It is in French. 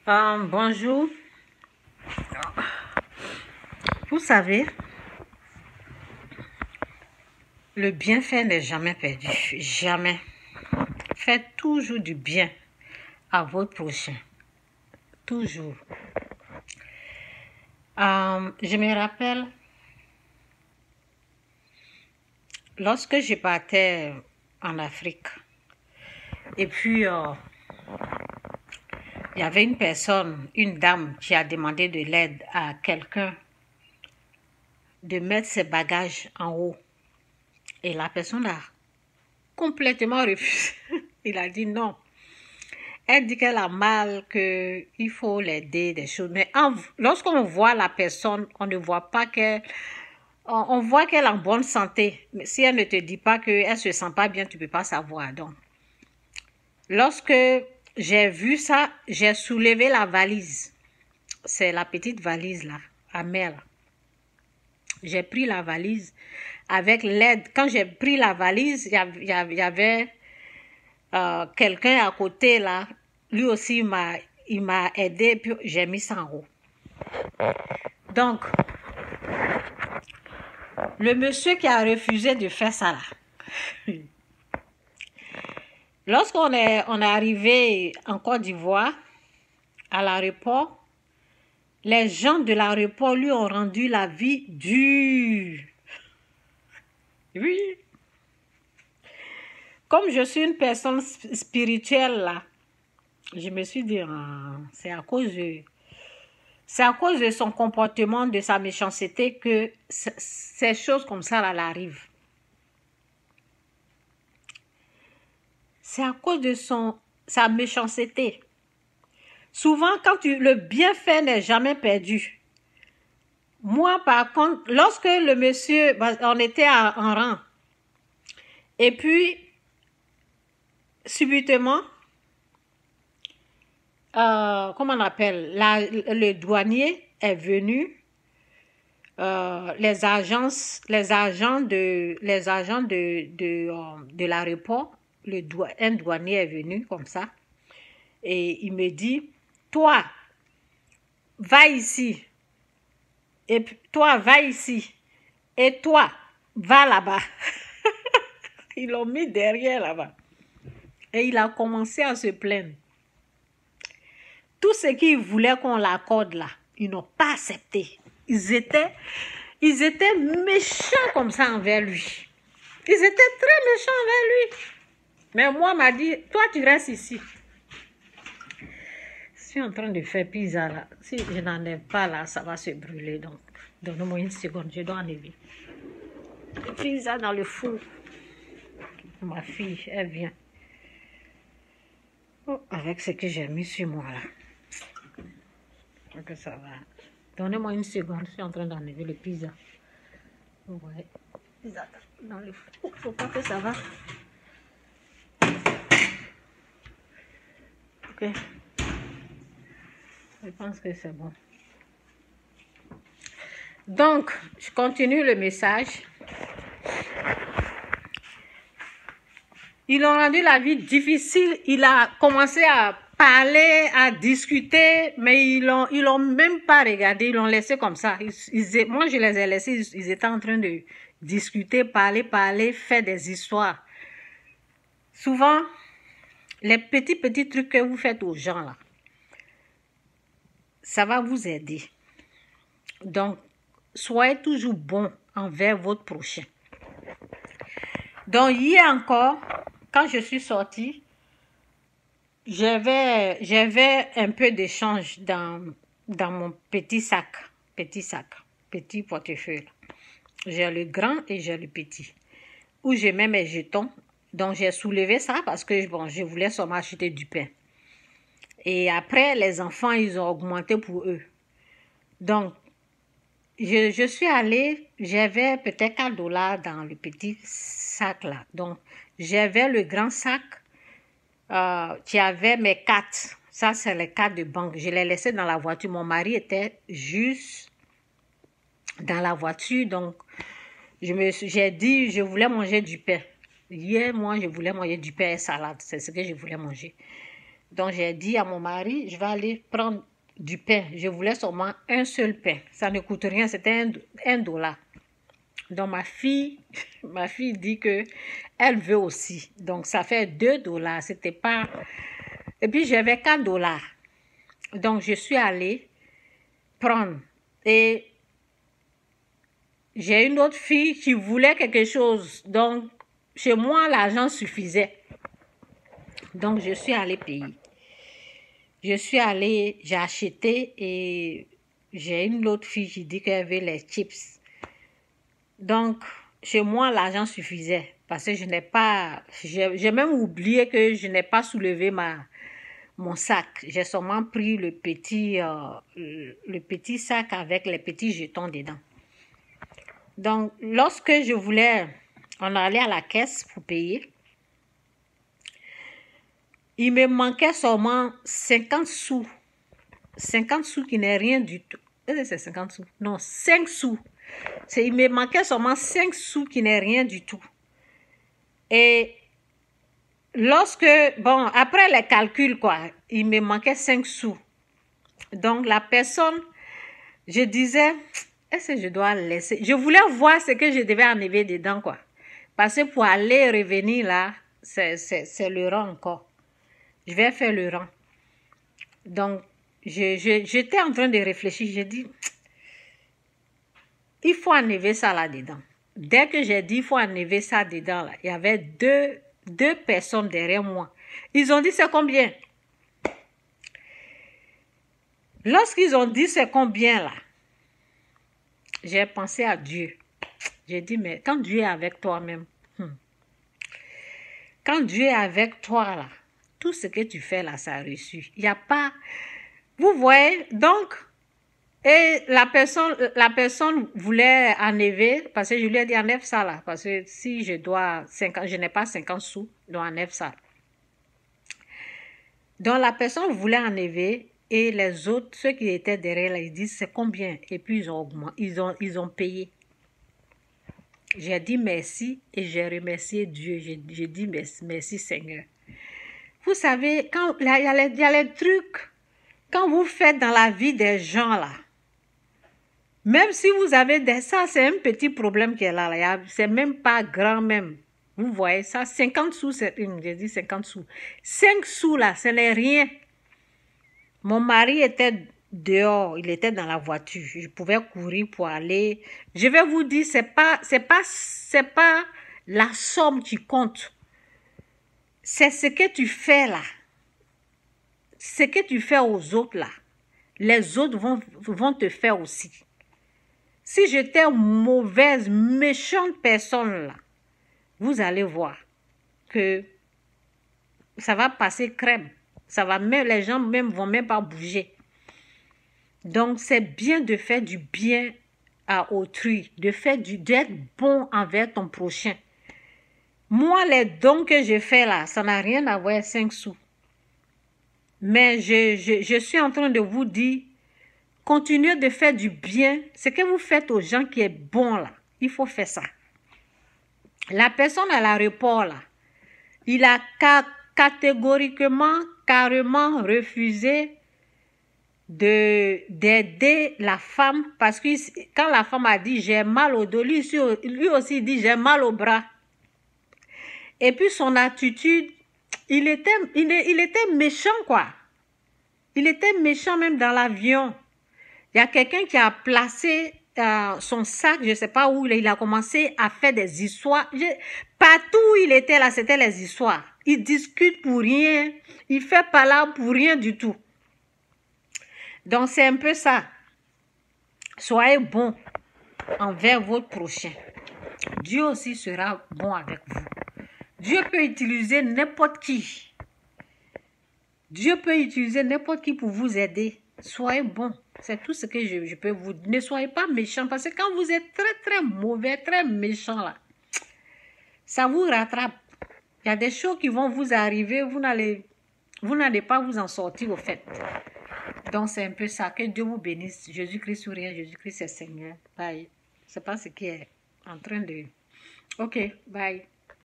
Bonjour. Vous savez, le bienfait n'est jamais perdu. Jamais. Faites toujours du bien à votre prochain. Toujours. Je me rappelle, lorsque je partais en Afrique, et puis il y avait une personne, une dame qui a demandé de l'aide à quelqu'un de mettre ses bagages en haut. Et la personne a complètement refusé. Il a dit non. Elle dit qu'elle a mal, qu'il faut l'aider, des choses. Mais lorsqu'on voit la personne, on ne voit pas qu'elle... On voit qu'elle est en bonne santé. Mais si elle ne te dit pas qu'elle ne se sent pas bien, tu ne peux pas savoir. Donc, lorsque j'ai vu ça, j'ai soulevé la valise. C'est la petite valise là, à mer. J'ai pris la valise avec l'aide. Quand j'ai pris la valise, il y avait quelqu'un à côté là. Lui aussi, il m'a aidé, puis j'ai mis ça en haut. Donc, le monsieur qui a refusé de faire ça là, lorsqu'on est arrivé en Côte d'Ivoire, à l'aéroport, les gens de l'aéroport lui ont rendu la vie dure. Oui. Comme je suis une personne spirituelle là, je me suis dit, c'est à cause de son comportement, de sa méchanceté que ces choses comme ça là arrivent. C'est à cause de sa méchanceté. Souvent, quand le bienfait n'est jamais perdu. Moi, par contre, lorsque le monsieur, on était en rang, et puis, subitement, comment on appelle, le douanier est venu, les agents de l'aéroport, un douanier est venu comme ça, et il me dit, toi, va ici, et toi, va ici, et toi, va là-bas. Ils l'ont mis derrière là-bas. Et il a commencé à se plaindre. Tout ce qu'ils voulaient qu'on l'accorde là, ils n'ont pas accepté. Ils étaient méchants comme ça envers lui. Ils étaient très méchants envers lui. Mais moi, m'a dit, toi, tu restes ici. Je suis en train de faire pizza là. Si je n'en ai pas là, ça va se brûler. Donc, donne-moi une seconde, je dois enlever. Pizza dans le four. Ma fille, elle vient. Oh, avec ce que j'ai mis sur moi là. Donc ça va. Donnez-moi une seconde, je suis en train d'enlever le pizza. Ouais. Pizza dans le four. Faut pas que ça va. Ok. Je pense que c'est bon. Donc, je continue le message. Ils ont rendu la vie difficile. Il a commencé à parler, à discuter, mais ils l'ont même pas regardé. Ils l'ont laissé comme ça. Moi, je les ai laissés. Ils étaient en train de discuter, parler, faire des histoires. Souvent, les petits trucs que vous faites aux gens là, ça va vous aider. Donc, soyez toujours bon envers votre prochain. Donc, hier encore, quand je suis sortie, j'avais un peu d'échange dans mon petit portefeuille. J'ai le grand et j'ai le petit, où je mets mes jetons. Donc, j'ai soulevé ça parce que bon, je voulais seulement acheter du pain. Et après, les enfants, ils ont augmenté pour eux. Donc, je suis allée, j'avais peut-être $4 dans le petit sac là. Donc, j'avais le grand sac qui avait mes cartes. Ça, c'est les cartes de banque. Je les laissais dans la voiture. Mon mari était juste dans la voiture. Donc, j'ai dit, je voulais manger du pain. Hier, moi, je voulais manger du pain et salade. C'est ce que je voulais manger. Donc, j'ai dit à mon mari, je vais aller prendre du pain. Je voulais seulement un seul pain. Ça ne coûte rien, c'était $1. Donc, ma fille dit que elle veut aussi. Donc, ça fait $2. C'était pas... Et puis, j'avais $4. Donc, je suis allée prendre. Et j'ai une autre fille qui voulait quelque chose. Donc, chez moi, l'argent suffisait. Donc, je suis allée payer. Je suis allée, j'ai acheté et j'ai une autre fille qui dit qu'elle veut les chips. Donc, chez moi, l'argent suffisait parce que je n'ai pas... J'ai même oublié que je n'ai pas soulevé mon sac. J'ai seulement pris le petit sac avec les petits jetons dedans. Donc, lorsque je voulais en aller à la caisse pour payer, il me manquait seulement 50 sous. 50 sous qui n'est rien du tout. Est-ce que c'est 50 sous? Non, 5 sous. Il me manquait seulement 5 sous qui n'est rien du tout. Et après les calculs, il me manquait 5 sous. Donc, la personne, je disais, est-ce que je dois laisser? Je voulais voir ce que je devais enlever dedans, Parce que pour aller revenir là, c'est le rang encore. Je vais faire le rang. Donc, j'étais en train de réfléchir. J'ai dit, il faut enlever ça là-dedans. Dès que j'ai dit, il faut enlever ça dedans, là, il y avait deux personnes derrière moi. Ils ont dit, c'est combien? Lorsqu'ils ont dit, c'est combien, là, j'ai pensé à Dieu. J'ai dit, mais quand Dieu est avec toi-même, quand Dieu est avec toi, là, tout ce que tu fais, là, ça a reçu. Il n'y a pas... Vous voyez, donc... Et la personne voulait enlever, parce que je lui ai dit enlève ça là, parce que si je n'ai pas 50 sous, donc enlève ça. Donc la personne voulait enlever et les autres, ceux qui étaient derrière là, ils disent c'est combien? Et puis ils ont augmenté, ils ont payé. J'ai dit merci et j'ai remercié Dieu, j'ai dit merci Seigneur. Vous savez, il y a les trucs, quand vous faites dans la vie des gens là, même si vous avez ça, c'est un petit problème qui est là. C'est même pas grand même. Vous voyez ça, 50 sous, j'ai dit 50 sous. 5 sous là, ce n'est rien. Mon mari était dehors, il était dans la voiture. Je pouvais courir pour aller. Je vais vous dire, c'est pas la somme qui compte. C'est ce que tu fais là. Ce que tu fais aux autres là. Les autres vont te faire aussi. Si j'étais une mauvaise, méchante personne là, vous allez voir que ça va passer crème. Les gens même vont même pas bouger. Donc, c'est bien de faire du bien à autrui, d'être bon envers ton prochain. Moi, les dons que je fais là, ça n'a rien à voir avec 5 sous. Mais je suis en train de vous dire, continuez de faire du bien. Ce que vous faites aux gens qui est bon là, il faut faire ça. La personne à l'aéroport là, il a catégoriquement, carrément refusé d'aider la femme parce que quand la femme a dit j'ai mal au dos, lui aussi dit j'ai mal au bras. Et puis son attitude, il était méchant Il était méchant même dans l'avion. Il y a quelqu'un qui a placé son sac, je ne sais pas où, il a commencé à faire des histoires. Partout où il était là, c'était les histoires. Il discute pour rien, il fait pas là pour rien du tout. Donc c'est un peu ça. Soyez bon envers votre prochain. Dieu aussi sera bon avec vous. Dieu peut utiliser n'importe qui. Dieu peut utiliser n'importe qui pour vous aider. Soyez bon. C'est tout ce que je peux vous dire. Ne soyez pas méchants parce que quand vous êtes très très mauvais, très méchant là, ça vous rattrape. Il y a des choses qui vont vous arriver, vous n'allez pas vous en sortir au fait. Donc c'est un peu ça. Que Dieu vous bénisse. Jésus-Christ ou rien, Jésus-Christ est Seigneur. Bye. C'est pas ce qui est en train de... Ok, bye.